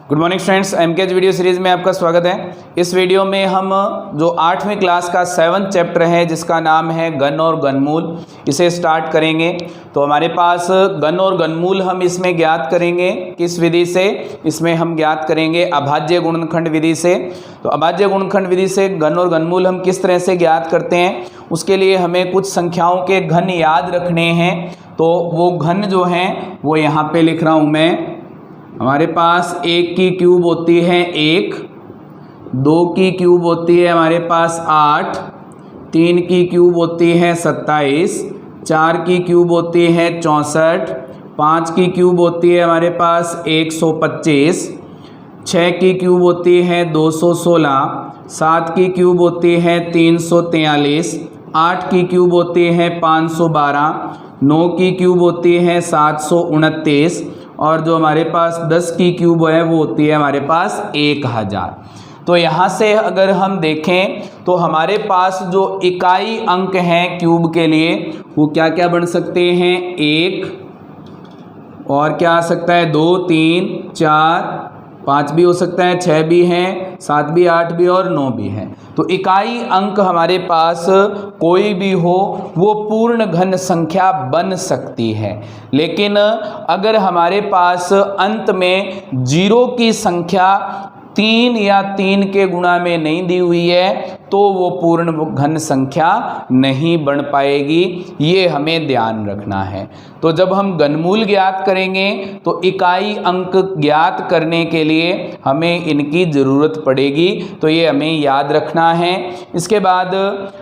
Good morning friends, MKH video series में आपका स्वागत है। इस वीडियो में हम जो 8वीं क्लास का 7th चैप्टर है जिसका नाम है घन और घनमूल, इसे स्टार्ट करेंगे। तो हमारे पास घन और घनमूल हम इसमें ज्ञात करेंगे किस विधि से? इसमें हम ज्ञात करेंगे अभाज्य गुणनखंड विधि से। तो अभाज्य गुणनखंड विधि से घन और घनमूल हम किस तरह से ज्ञात करते हैं, उसके लिए हमें कुछ संख्याओं के घन याद रखने हैं। तो वो घन जो हैं वो यहाँ पे लिख रहा हूँ मैं। हमारे पास 1 की क्यूब होती है 1, 2 की क्यूब होती है हमारे पास 8, 3 की क्यूब होती है 27, 4 की क्यूब होती है 64, 5 की क्यूब होती है हमारे पास 125, 6 की क्यूब होती है 216, 7 की क्यूब होती है 343, 8 की क्यूब होती है 512, 9 की क्यूब होती है 729 और जो हमारे पास 10 की क्यूब है वो होती है हमारे पास 1000। तो यहाँ से अगर हम देखें तो हमारे पास जो इकाई अंक हैं क्यूब के लिए वो क्या क्या बन सकते हैं? 1 और क्या आ सकता है 2, 3, 4, 5 भी हो सकता है, 6 भी हैं, 7 भी, 8 भी और 9 भी हैं। तो इकाई अंक हमारे पास कोई भी हो वो पूर्ण घन संख्या बन सकती है। लेकिन अगर हमारे पास अंत में 0 की संख्या 3 या 3 के गुणा में नहीं दी हुई है तो वो पूर्ण घन संख्या नहीं बन पाएगी, ये हमें ध्यान रखना है। तो जब हम घनमूल ज्ञात करेंगे तो इकाई अंक ज्ञात करने के लिए हमें इनकी ज़रूरत पड़ेगी, तो ये हमें याद रखना है। इसके बाद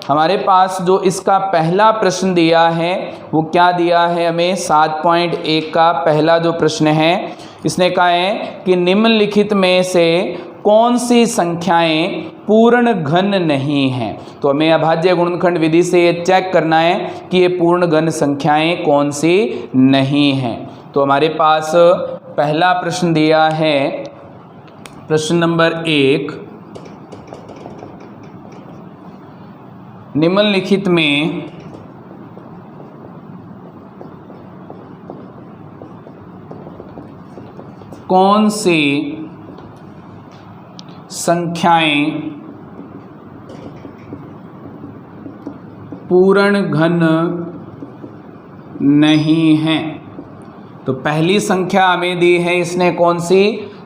हमारे पास जो इसका पहला प्रश्न दिया है वो क्या दिया है हमें? 7.1 का पहला जो प्रश्न है इसने कहा है कि निम्नलिखित में से कौन सी संख्याएं पूर्ण घन नहीं हैं। तो हमें अभाज्य गुणनखंड विधि से ये चेक करना है कि ये पूर्ण घन संख्याएं कौन सी नहीं हैं। तो हमारे पास पहला प्रश्न दिया है, प्रश्न नंबर 1, निम्नलिखित में कौन सी संख्याएं पूर्ण घन नहीं हैं? तो पहली संख्या हमें दी है इसने कौन सी?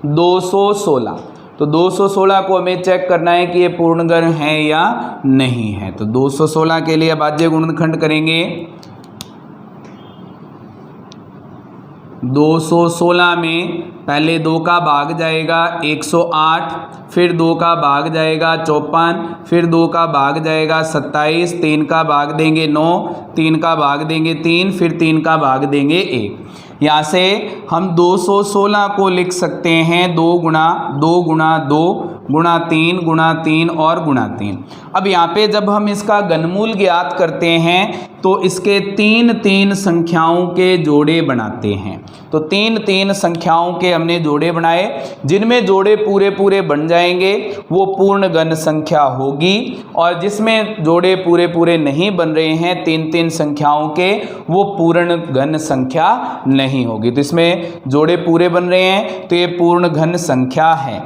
216। तो 216 को हमें चेक करना है कि ये पूर्ण घन है या नहीं है। तो 216 के लिए अभाज्य गुणनखंड करेंगे। 216 में पहले 2 का भाग जाएगा 108, फिर 2 का भाग जाएगा 54, फिर 2 का भाग जाएगा 27, 3 का भाग देंगे 9, 3 का भाग देंगे 3, फिर 3 का भाग देंगे 1। यहाँ से हम 216 को लिख सकते हैं 2 गुणा 2 गुणा 2 गुणा 3 गुणा 3 और गुणा 3। अब यहाँ पे जब हम इसका घनमूल ज्ञात करते हैं तो इसके 3 संख्याओं के जोड़े बनाते हैं। तो 3 संख्याओं के हमने जोड़े बनाए, जिनमें जोड़े पूरे पूरे बन जाएंगे वो पूर्ण घन संख्या होगी, और जिसमें जोड़े पूरे पूरे नहीं बन रहे हैं 3 संख्याओं के, वो पूर्ण घन संख्या नहीं होगी। तो इसमें जोड़े पूरे बन रहे हैं तो ये पूर्ण घन संख्या है,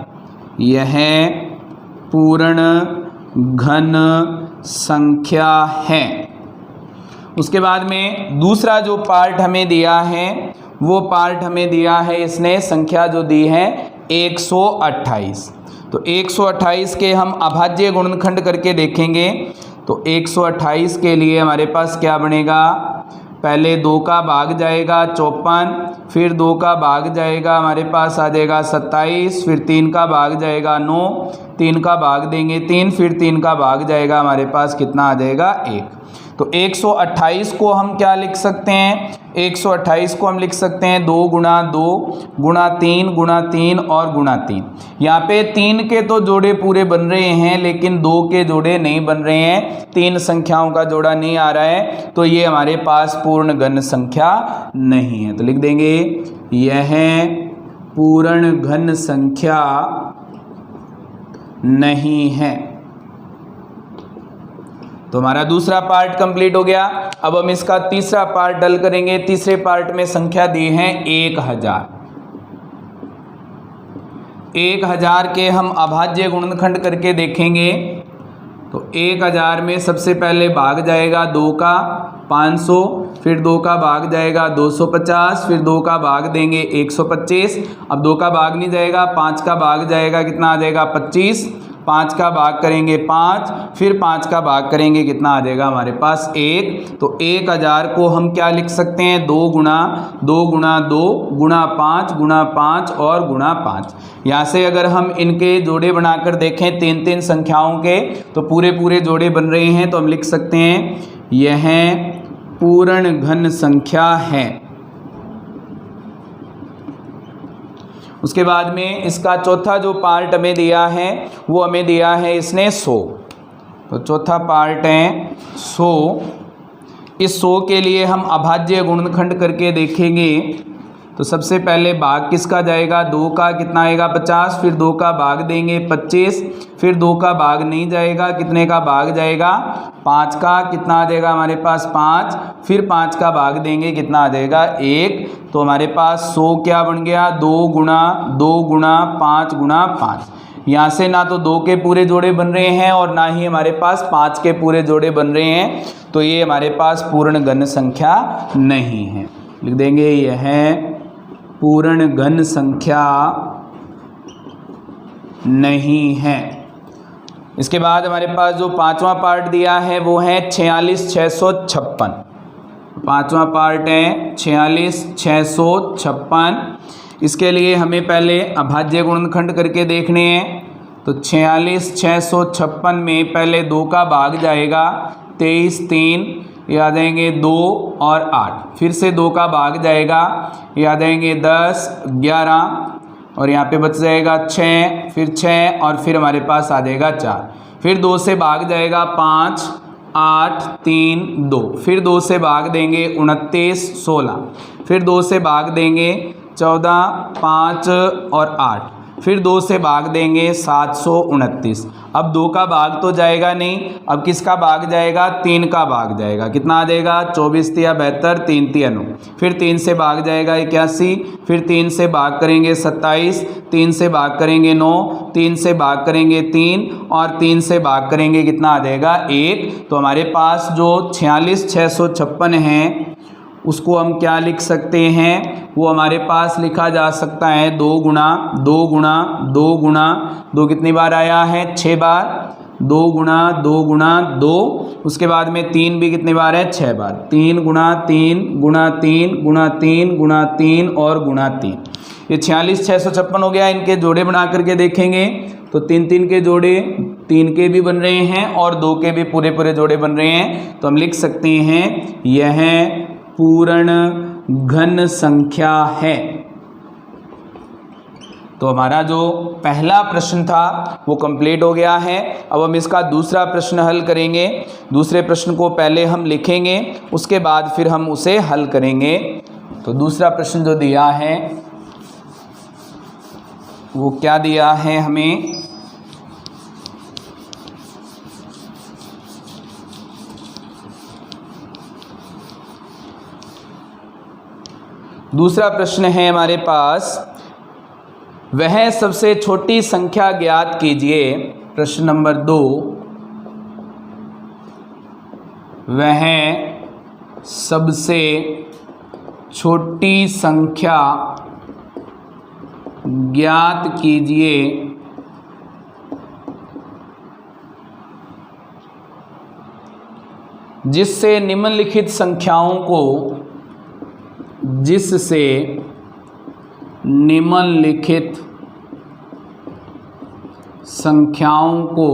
यह पूर्ण घन संख्या है। उसके बाद में दूसरा जो पार्ट हमें दिया है वो पार्ट हमें दिया है इसने संख्या जो दी है 128। तो 128 के हम अभाज्य गुणनखंड करके देखेंगे। तो 128 के लिए हमारे पास क्या बनेगा? पहले 2 का भाग जाएगा 54, फिर 2 का भाग जाएगा हमारे पास आ जाएगा 27, फिर 3 का भाग जाएगा 9, 3 का भाग देंगे 3, फिर 3 का भाग जाएगा हमारे पास कितना आ जाएगा? 1। तो 128 को हम क्या लिख सकते हैं? 128 को हम लिख सकते हैं 2 गुणा 2 गुणा 3 गुणा 3 और गुणा 3। यहाँ पे 3 के तो जोड़े पूरे बन रहे हैं लेकिन 2 के जोड़े नहीं बन रहे हैं, 3 संख्याओं का जोड़ा नहीं आ रहा है, तो ये हमारे पास पूर्ण घन संख्या नहीं है। तो लिख देंगे यह पूर्ण घन संख्या नहीं है। तो हमारा दूसरा पार्ट कंप्लीट हो गया। अब हम इसका तीसरा पार्ट डल करेंगे। तीसरे पार्ट में संख्या दी है 1000। 1000 के हम अभाज्य गुणनखंड करके देखेंगे। तो 1000 में सबसे पहले भाग जाएगा 2 का 500, फिर 2 का भाग जाएगा 250, फिर 2 का भाग देंगे 125। अब 2 का भाग नहीं जाएगा, 5 का भाग जाएगा, कितना आ जाएगा 25। 5 का भाग करेंगे 5, फिर 5 का भाग करेंगे, कितना आ जाएगा हमारे पास 1। तो 1000 को हम क्या लिख सकते हैं, 2 गुणा 2 गुणा 2 गुणा 5 गुणा 5 और गुणा 5। यहाँ से अगर हम इनके जोड़े बनाकर देखें 3-3 संख्याओं के, तो पूरे पूरे जोड़े बन रहे हैं। तो हम लिख सकते हैं यह पूर्ण घन संख्या है। उसके बाद में इसका चौथा जो पार्ट हमें दिया है वो हमें दिया है इसने 100। तो चौथा पार्ट है 100। इस 100 के लिए हम अभाज्य गुणनखंड करके देखेंगे। तो सबसे पहले भाग किसका जाएगा, 2 का, कितना आएगा 50, फिर 2 का भाग देंगे 25, फिर 2 का भाग नहीं जाएगा, कितने का भाग जाएगा 5 का, कितना आ जाएगा हमारे पास 5, फिर 5 का भाग देंगे, कितना आ जाएगा 1। तो हमारे पास 100 क्या बन गया, 2 गुणा 2 गुणा 5 गुणा 5। यहाँ से ना तो 2 के पूरे जोड़े बन रहे हैं और ना ही हमारे पास 5 के पूरे जोड़े बन रहे हैं। तो ये हमारे पास पूर्ण घन संख्या नहीं है। लिख देंगे यह पूर्ण घन संख्या नहीं है। इसके बाद हमारे पास जो पांचवा पार्ट दिया है वो है 46656। पांचवा पार्ट है 46656। इसके लिए हमें पहले अभाज्य गुणनखंड करके देखने हैं। तो 46656 में पहले 2 का भाग जाएगा 23, 3 याद आएंगे 2 और 8, फिर से 2 का भाग जाएगा, याद आएंगे 10, 11 और यहाँ पे बच जाएगा 6, फिर 6 और फिर हमारे पास आ जाएगा 4, फिर 2 से भाग जाएगा 5, 8, 3, 2, फिर 2 से भाग देंगे 29, 16, फिर 2 से भाग देंगे 14, 5 और 8, फिर 2 से भाग देंगे 729। अब 2 का भाग तो जाएगा नहीं, अब किसका भाग जाएगा, 3 का भाग जाएगा, कितना आ जाएगा 24 तिया 72, 3 तिया 9, फिर 3 से भाग जाएगा 81, फिर 3 से भाग करेंगे 27, 3 से भाग करेंगे 9, 3 से भाग करेंगे 3 और 3 से भाग करेंगे, कितना आ जाएगा 1। तो हमारे पास जो 46656 है उसको हम क्या लिख सकते हैं, वो हमारे पास लिखा जा सकता है 2 गुणा 2 गुणा 2 गुणा 2, कितनी बार आया है 6 बार, 2 गुणा 2 गुणा 2, उसके बाद में 3 भी कितनी बार है 6 बार, 3 गुणा 3 गुणा 3 गुणा 3 गुणा 3 और गुणा 3। ये 46656 हो गया। इनके जोड़े बना करके देखेंगे तो 3-3 के जोड़े 3 के भी बन रहे हैं और 2 के भी पूरे पूरे जोड़े बन रहे हैं। तो हम लिख सकते हैं यह पूर्ण घन संख्या है। तो हमारा जो पहला प्रश्न था वो कंप्लीट हो गया है। अब हम इसका दूसरा प्रश्न हल करेंगे। दूसरे प्रश्न को पहले हम लिखेंगे, उसके बाद फिर हम उसे हल करेंगे। तो दूसरा प्रश्न जो दिया है वो क्या दिया है हमें, दूसरा प्रश्न है हमारे पास, वह सबसे छोटी संख्या ज्ञात कीजिए। प्रश्न नंबर 2, वह सबसे छोटी संख्या ज्ञात कीजिए जिससे निम्नलिखित संख्याओं को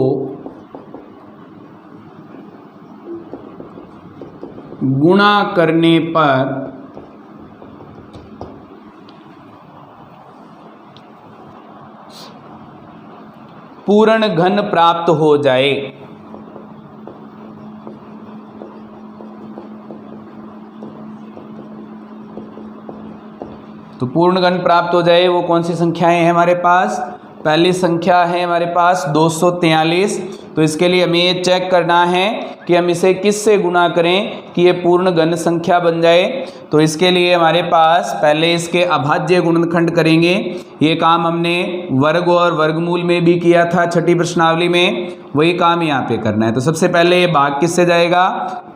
गुणा करने पर पूर्ण घन प्राप्त हो जाए। तो पूर्ण घन प्राप्त हो जाए वो कौन सी संख्याएं हैं हमारे पास, पहली संख्या है हमारे पास 243, तो इसके लिए हमें ये चेक करना है कि हम इसे किस से गुणा करें कि ये पूर्ण घन संख्या बन जाए। तो इसके लिए हमारे पास पहले इसके अभाज्य गुणनखंड करेंगे। ये काम हमने वर्ग और वर्गमूल में भी किया था छठी प्रश्नावली में, वही काम यहाँ पे करना है। तो सबसे पहले ये भाग किससे जाएगा,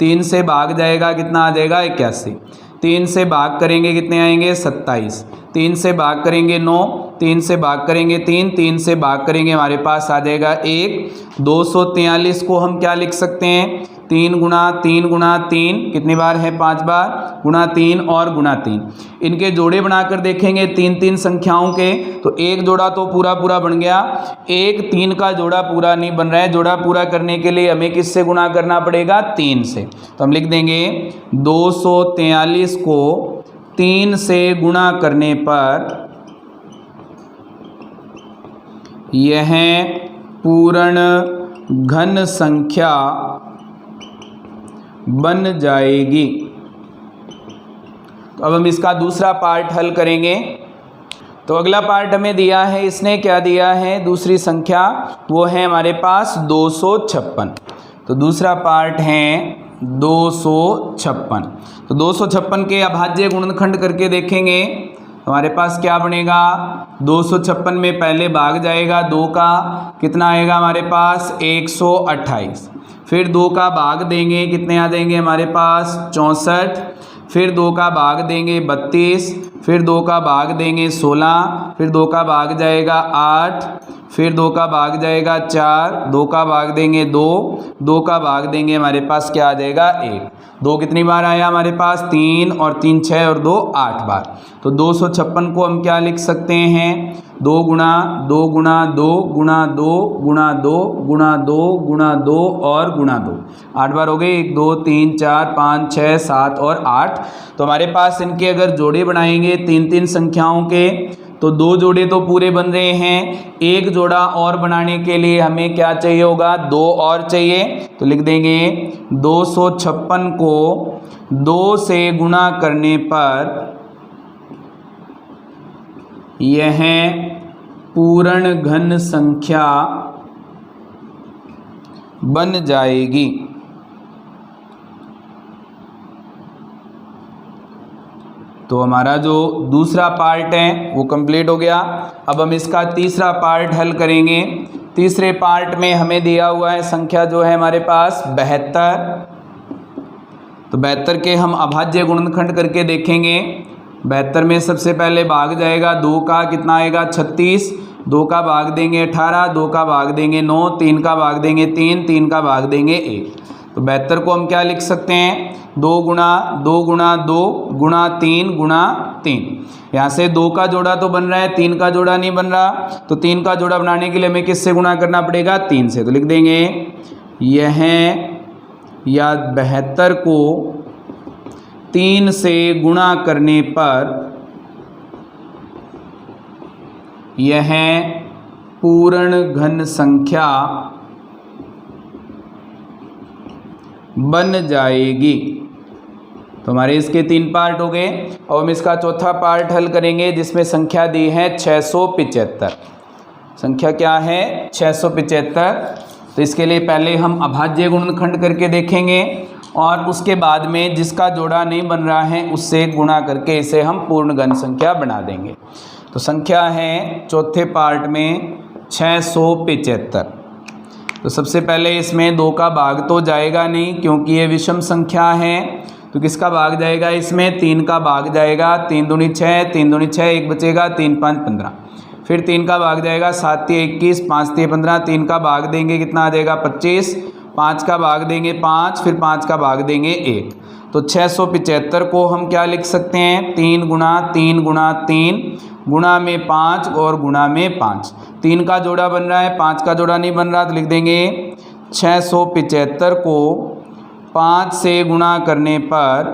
3 से भाग जाएगा, कितना आ जाएगा 81। 3 से भाग करेंगे कितने आएंगे 27। 3 से भाग करेंगे 9, 3 से भाग करेंगे 3, 3 से भाग करेंगे हमारे पास आ जाएगा 1। 243 को हम क्या लिख सकते हैं, 3 गुणा 3 गुणा 3 कितनी बार है 5 बार, गुणा 3 और गुणा 3। इनके जोड़े बनाकर देखेंगे 3 संख्याओं के, तो एक जोड़ा तो पूरा पूरा बन गया, एक 3 का जोड़ा पूरा नहीं बन रहा है। जोड़ा पूरा करने के लिए हमें किससे गुणा करना पड़ेगा, 3 से। तो हम लिख देंगे 243 को 3 से गुणा करने पर यह पूर्ण घन संख्या बन जाएगी। तो अब हम इसका दूसरा पार्ट हल करेंगे। तो अगला पार्ट हमें दिया है, इसने क्या दिया है, दूसरी संख्या, वो है हमारे पास 256। तो दूसरा पार्ट है 256। तो 256 के अभाज्य गुणनखंड करके देखेंगे हमारे पास क्या बनेगा। 256 में पहले भाग जाएगा 2 का, कितना आएगा हमारे पास 128। फिर 2 का भाग देंगे, कितने आ जाएंगे हमारे पास 64। फिर 2 का भाग देंगे 32। फिर 2 का भाग देंगे 16। फिर 2 का भाग जाएगा 8। फिर 2 का भाग जाएगा 4। 2 का भाग देंगे 2। 2 का भाग देंगे हमारे पास क्या आ जाएगा 1। 2 कितनी बार आया हमारे पास 3 और 3 6 और 2 8 बार। तो 256 को हम क्या लिख सकते हैं, 2 गुणा 2 गुणा 2 गुणा 2 गुणा 2 गुणा 2 गुणा 2 और गुणा 2। 8 बार हो गए, 1 2 3 4 5 6 7 और 8। तो हमारे पास इनके अगर जोड़े बनाएंगे 3 संख्याओं के, तो 2 जोड़े तो पूरे बन रहे हैं, एक जोड़ा और बनाने के लिए हमें क्या चाहिए होगा, 2 और चाहिए। तो लिख देंगे 256 को 2 से गुणा करने पर यह पूर्ण घन संख्या बन जाएगी। तो हमारा जो दूसरा पार्ट है वो कंप्लीट हो गया। अब हम इसका तीसरा पार्ट हल करेंगे। तीसरे पार्ट में हमें दिया हुआ है संख्या जो है हमारे पास 72। तो 72 के हम अभाज्य गुणनखंड करके देखेंगे। 72 में सबसे पहले भाग जाएगा 2 का, कितना आएगा 36। 2 का भाग देंगे 18। 2 का भाग देंगे 9। 3 का भाग देंगे 3। 3 का भाग देंगे 1। तो 72 को हम क्या लिख सकते हैं, 2 गुणा 2 गुणा 2 गुणा 3 गुणा 3। यहाँ से 2 का जोड़ा तो बन रहा है, 3 का जोड़ा नहीं बन रहा। तो 3 का जोड़ा बनाने के लिए हमें किससे गुणा करना पड़ेगा, 3 से। तो लिख देंगे यह या 72 को 3 से गुणा करने पर यह पूर्ण घन संख्या बन जाएगी। तो हमारे इसके 3 पार्ट हो गए। और हम इसका चौथा पार्ट हल करेंगे जिसमें संख्या दी है 675। संख्या क्या है 675। तो इसके लिए पहले हम अभाज्य गुणनखंड करके देखेंगे और उसके बाद में जिसका जोड़ा नहीं बन रहा है उससे गुणा करके इसे हम पूर्ण घन संख्या बना देंगे। तो संख्या है चौथे पार्ट में 675। तो सबसे पहले इसमें 2 का भाग तो जाएगा नहीं क्योंकि ये विषम संख्या है। तो किसका भाग जाएगा इसमें, 3 का भाग जाएगा। 3 दूनी 6, 3 दूनी 6, 1 बचेगा, 3 5 15। फिर 3 का भाग जाएगा, 7 3 21, 5 3 15। 3 का भाग देंगे कितना आ जाएगा 25। 5 का भाग देंगे 5, फिर 5 का भाग देंगे 1। तो 675 को हम क्या लिख सकते हैं, 3 गुणा 3 गुणा 3 गुणा में 5 और गुणा में 5। 3 का जोड़ा बन रहा है, 5 का जोड़ा नहीं बन रहा। तो लिख देंगे 675 को 5 से गुणा करने पर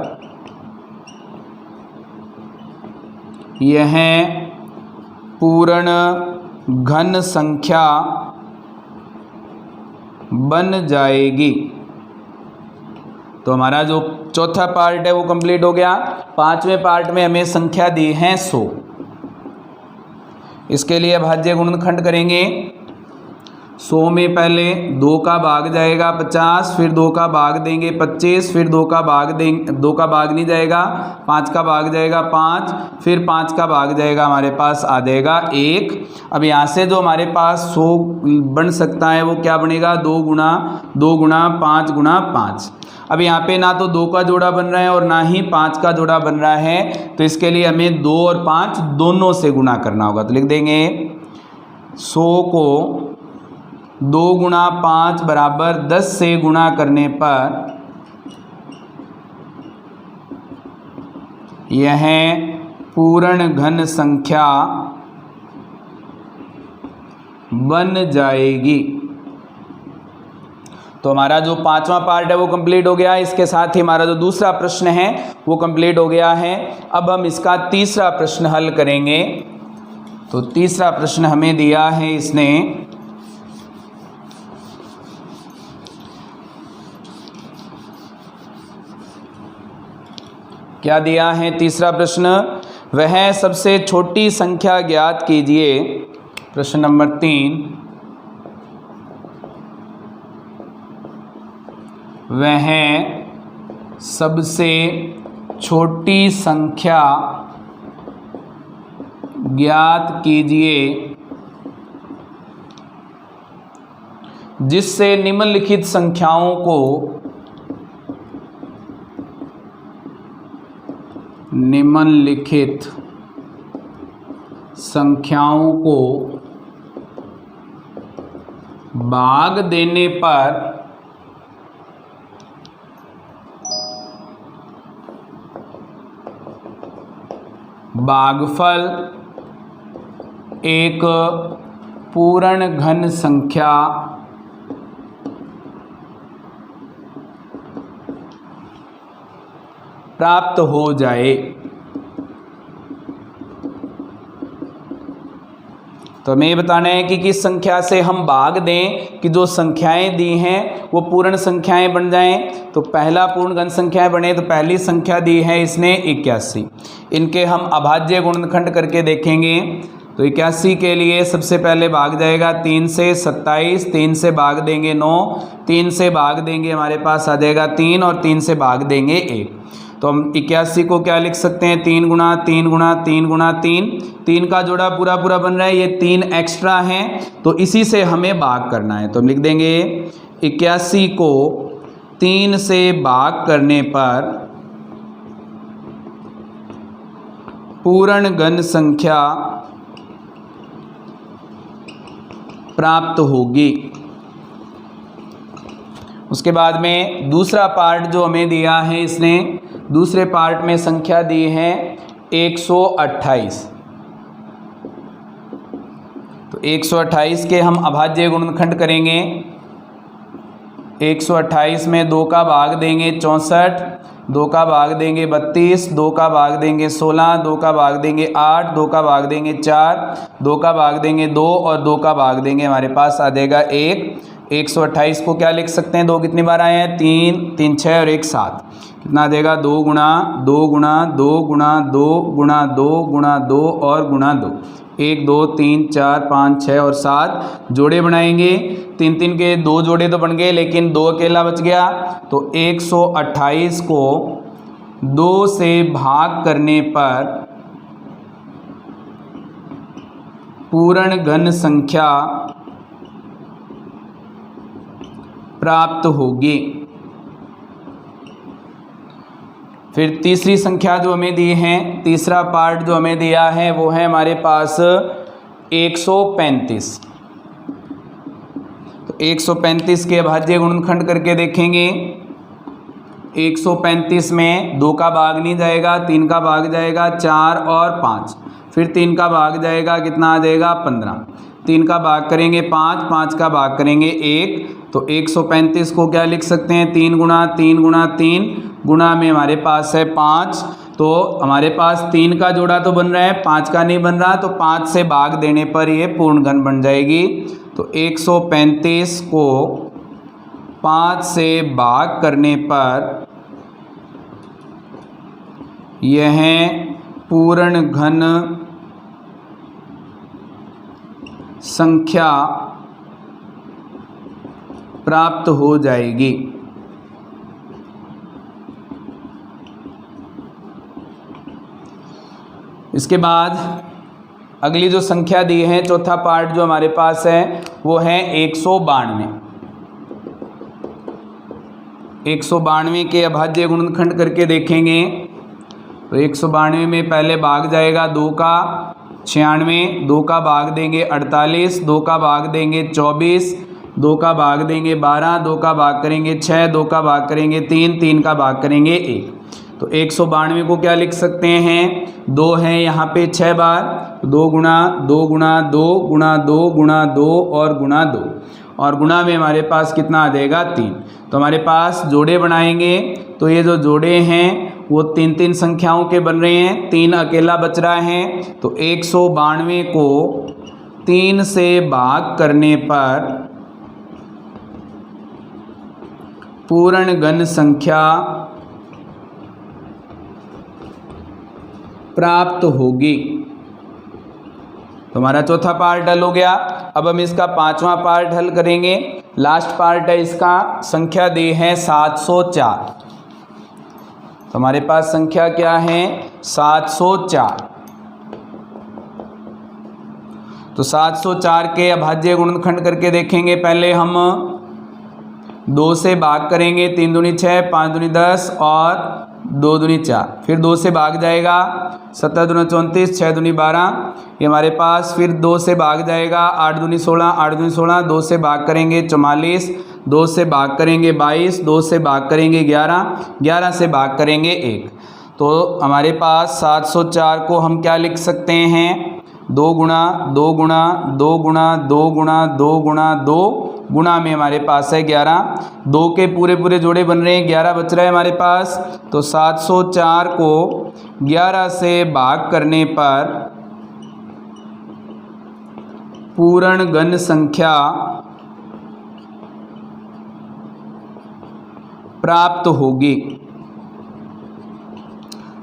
यह पूर्ण घन संख्या बन जाएगी। तो हमारा जो चौथा पार्ट है वो कंप्लीट हो गया। 5वें पार्ट में हमें संख्या दी है 100। इसके लिए अभाज्य गुणनखंड करेंगे। 100 में पहले 2 का भाग जाएगा 50, फिर 2 का भाग देंगे 25, फिर 2 का भाग देंगे, 2 का भाग नहीं जाएगा, 5 का भाग जाएगा 5, फिर 5 का भाग जाएगा, हमारे पास आ जाएगा 1। अब यहाँ से जो हमारे पास 100 बन सकता है वो क्या बनेगा, 2 गुणा 5 गुणा 5। अब यहाँ पे ना तो 2 का जोड़ा बन रहा है और ना ही 5 का जोड़ा बन रहा है, तो इसके लिए हमें 2 और 5 दोनों से गुणा करना होगा। तो लिख देंगे 100 को 2 गुणा 5 बराबर 10 से गुणा करने पर यह पूर्ण घन संख्या बन जाएगी। तो हमारा जो 5वां पार्ट है वो कंप्लीट हो गया। इसके साथ ही हमारा जो दूसरा प्रश्न है वो कंप्लीट हो गया है। अब हम इसका तीसरा प्रश्न हल करेंगे। तो तीसरा प्रश्न हमें दिया है इसने, क्या दिया है तीसरा प्रश्न, वह सबसे छोटी संख्या ज्ञात कीजिए। प्रश्न नंबर 3, वह सबसे छोटी संख्या ज्ञात कीजिए जिससे निम्नलिखित संख्याओं को भाग देने पर भागफल एक पूर्ण घन संख्या प्राप्त हो जाए। तो हमें ये बताना है कि किस संख्या से हम भाग दें कि जो संख्याएं दी हैं वो पूर्ण संख्याएं बन जाएं। तो पहला पूर्ण घन संख्याएं बने, तो पहली संख्या दी है इसने 81। इनके हम अभाज्य गुणनखंड करके देखेंगे। तो 81 के लिए सबसे पहले भाग जाएगा 3 से 27, 3 से भाग देंगे 9, 3 से भाग देंगे हमारे पास आ जाएगा 3 और 3 से भाग देंगे 1। तो हम 81 को क्या लिख सकते हैं, 3 गुणा 3 गुणा 3 गुणा 3, 3 का जोड़ा पूरा पूरा बन रहा है, ये 3 एक्स्ट्रा हैं, तो इसी से हमें भाग करना है। तो हम लिख देंगे 81 को 3 से भाग करने पर पूर्ण घन संख्या प्राप्त होगी। उसके बाद में दूसरा पार्ट जो हमें दिया है इसने, दूसरे पार्ट में संख्या दी है 128। तो 128 के हम अभाज्य गुणनखंड करेंगे। 128 में 2 का भाग देंगे 64, 2 का भाग देंगे 32, 2 का भाग देंगे 16, 2 का भाग देंगे 8, 2 का भाग देंगे 4, 2 का भाग देंगे 2 और 2 का भाग देंगे हमारे पास आ जाएगा 1। 128 को क्या लिख सकते हैं, 2 कितनी बार आए हैं, 3, 3 6 और 1 7, कितना आ जाएगा 2 गुणा 2 गुणा 2 गुणा 2 गुणा 2 गुणा 2 और गुणा 2, 1 2 3 4 5 6 और 7 जोड़े बनाएंगे। 3 3 के 2 जोड़े तो बन गए लेकिन 2 अकेला बच गया। तो 128 को 2 से भाग करने पर पूर्ण घन संख्या प्राप्त होगी। फिर तीसरी संख्या जो हमें दी है, तीसरा पार्ट जो हमें दिया है वो है हमारे पास 135। तो 135 के अभाज्य गुणनखंड करके देखेंगे। 135 में 2 का भाग नहीं जाएगा, 3 का भाग जाएगा 4 और 5, फिर 3 का भाग जाएगा, कितना आ जाएगा 15, 3 का भाग करेंगे 5, 5 का भाग करेंगे 1। तो 135 को क्या लिख सकते हैं, 3 गुणा 3 गुणा 3 गुणा में हमारे पास है 5। तो हमारे पास 3 का जोड़ा तो बन रहा है, 5 का नहीं बन रहा, तो 5 से भाग देने पर ये पूर्ण घन बन जाएगी। तो 135 को 5 से भाग करने पर यह पूर्ण घन संख्या प्राप्त हो जाएगी। इसके बाद अगली जो संख्या दी है, चौथा पार्ट जो हमारे पास है वो है 192। 192 के अभाज्य गुणनखंड करके देखेंगे तो 192 में पहले भाग जाएगा 2 का 96, 2 का भाग देंगे 48, 2 का भाग देंगे 24, 2 का भाग देंगे 12, 2 का भाग करेंगे 6, 2 का भाग करेंगे 3, 3 का भाग करेंगे 1। तो 192 को क्या लिख सकते हैं, 2 है यहाँ पे 6 बार, 2 गुणा 2 गुणा 2 गुणा 2 गुणा 2 और गुणा 2, और गुणा में हमारे पास कितना आ जाएगा 3। तो हमारे पास जोड़े बनाएंगे तो ये जो जोड़े हैं वो 3-3 संख्याओं के बन रहे हैं, 3 अकेला बच रहा है। तो 192 को 3 से भाग करने पर पूर्ण घन संख्या प्राप्त होगी। तो हमारा चौथा पार्ट हल हो गया। अब हम इसका पांचवा पार्ट हल करेंगे। लास्ट पार्ट है इसका, संख्या दी है 704। तो हमारे पास संख्या क्या है 704। तो 704 के अभाज्य गुणनखंड करके देखेंगे। पहले हम 2 से भाग करेंगे, 3 दूनी 6, 5 दूनी 10 और 2 दूनी 4, फिर 2 से भाग जाएगा 17 दूनी 34, 6 दूनी 12, ये हमारे पास फिर 2 से भाग जाएगा 8 दूनी 16, 8 दूनी 16, 2 से भाग करेंगे 44, 2 से भाग करेंगे 22, 2 से भाग करेंगे 11, 11 से भाग करेंगे 1। तो हमारे पास 704 को हम क्या लिख सकते हैं, 2 गुणा 2 गुणा 2 गुणा 2 गुणा 2 गुणा 2 गुणा में हमारे पास है 11, 2 के पूरे पूरे जोड़े बन रहे हैं, 11 बच रहा है हमारे पास। तो 704 को 11 से भाग करने पर पूर्ण घन संख्या प्राप्त होगी।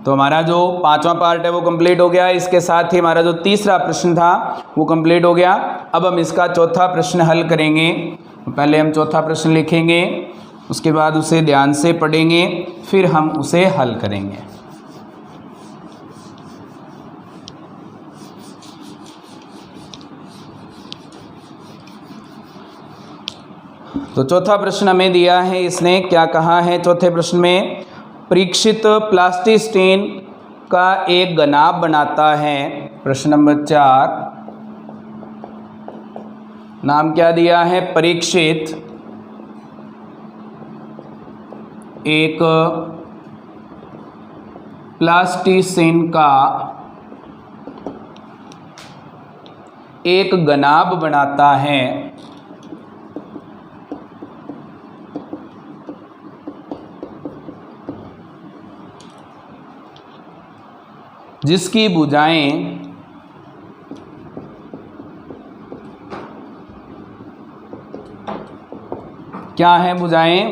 तो हमारा जो पांचवा पार्ट है वो कंप्लीट हो गया। इसके साथ ही हमारा जो तीसरा प्रश्न था वो कंप्लीट हो गया। अब हम इसका चौथा प्रश्न हल करेंगे। पहले हम चौथा प्रश्न लिखेंगे, उसके बाद उसे ध्यान से पढ़ेंगे, फिर हम उसे हल करेंगे। तो चौथा प्रश्न हमें दिया है, इसने क्या कहा है चौथे प्रश्न में, परीक्षित प्लास्टिस्टीन का एक घनाभ बनाता है। प्रश्न नंबर 4, नाम क्या दिया है, परीक्षित एक प्लास्टिसिन का एक घनाभ बनाता है जिसकी भुजाएं क्या हैं,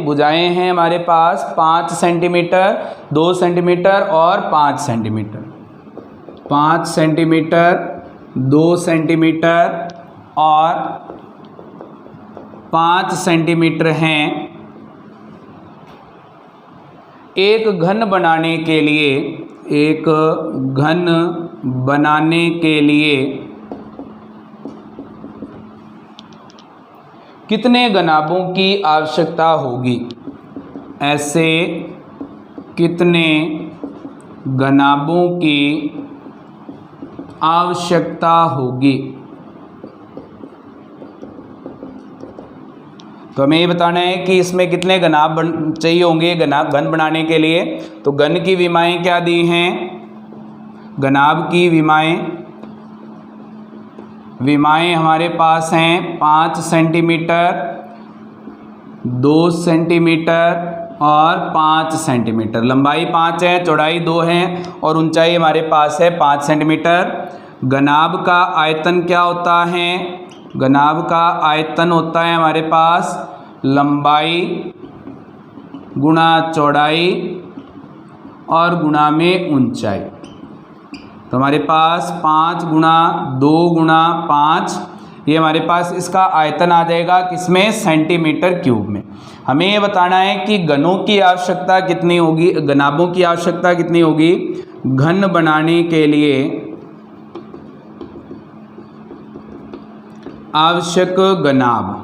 भुजाएं हैं हमारे पास 5 सेंटीमीटर, 2 सेंटीमीटर और 5 सेंटीमीटर। 5 सेंटीमीटर, 2 सेंटीमीटर और 5 सेंटीमीटर हैं। एक घन बनाने के लिए कितने घनाभों की आवश्यकता होगी, ऐसे कितने घनाभों की आवश्यकता होगी। तो हमें ये बताना है कि इसमें कितने घनाभ चाहिए होंगे घन बनाने के लिए। तो घन की विमाएं क्या दी हैं, घनाभ की विमाएं हमारे पास हैं 5 सेंटीमीटर, 2 सेंटीमीटर और 5 सेंटीमीटर। लंबाई 5 है, चौड़ाई 2 है और ऊंचाई हमारे पास है 5 सेंटीमीटर। घनाभ का आयतन क्या होता है, घनाभ का आयतन होता है हमारे पास लंबाई गुणा चौड़ाई और गुणा में ऊंचाई। तो हमारे पास 5 गुणा 2 गुणा 5, ये हमारे पास इसका आयतन आ जाएगा किसमें, सेंटीमीटर क्यूब में। हमें ये बताना है कि घनों की आवश्यकता कितनी होगी, घनाभों की आवश्यकता कितनी होगी। घन बनाने के लिए आवश्यक घनाभ,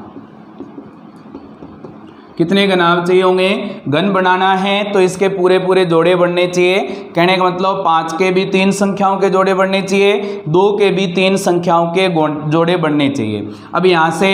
कितने घनाभ चाहिए होंगे। घन बनाना है तो इसके पूरे पूरे जोड़े बढ़ने चाहिए। कहने का मतलब 5 के भी 3 संख्याओं के जोड़े बढ़ने चाहिए, 2 के भी 3 संख्याओं के जोड़े बढ़ने चाहिए। अब यहाँ से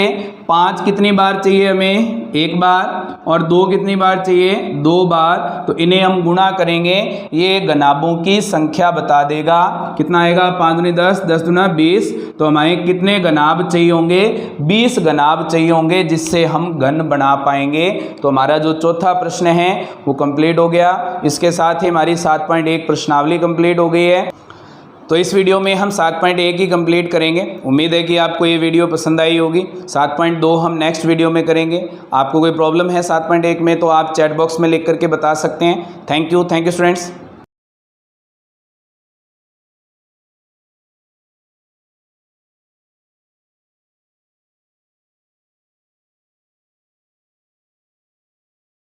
5 कितनी बार चाहिए हमें, 1 बार, और 2 कितनी बार चाहिए, 2 बार। तो इन्हें हम गुणा करेंगे, ये घनाभों की संख्या बता देगा। कितना आएगा, 5 दूनी 10, 10 दूना 20। तो हमें कितने घनाभ चाहिए होंगे, 20 घनाभ चाहिए होंगे, जिससे हम घन बना पाएंगे। तो हमारा जो चौथा प्रश्न है वो कंप्लीट हो गया। इसके साथ ही हमारी 7.1 प्रश्नावली कंप्लीट हो गई है। तो इस वीडियो में हम 7.1 ही कंप्लीट करेंगे। उम्मीद है कि आपको ये वीडियो पसंद आई होगी। 7.2 हम नेक्स्ट वीडियो में करेंगे। आपको कोई प्रॉब्लम है 7.1 में तो आप चैट बॉक्स में लिख करके बता सकते हैं। Thank you students.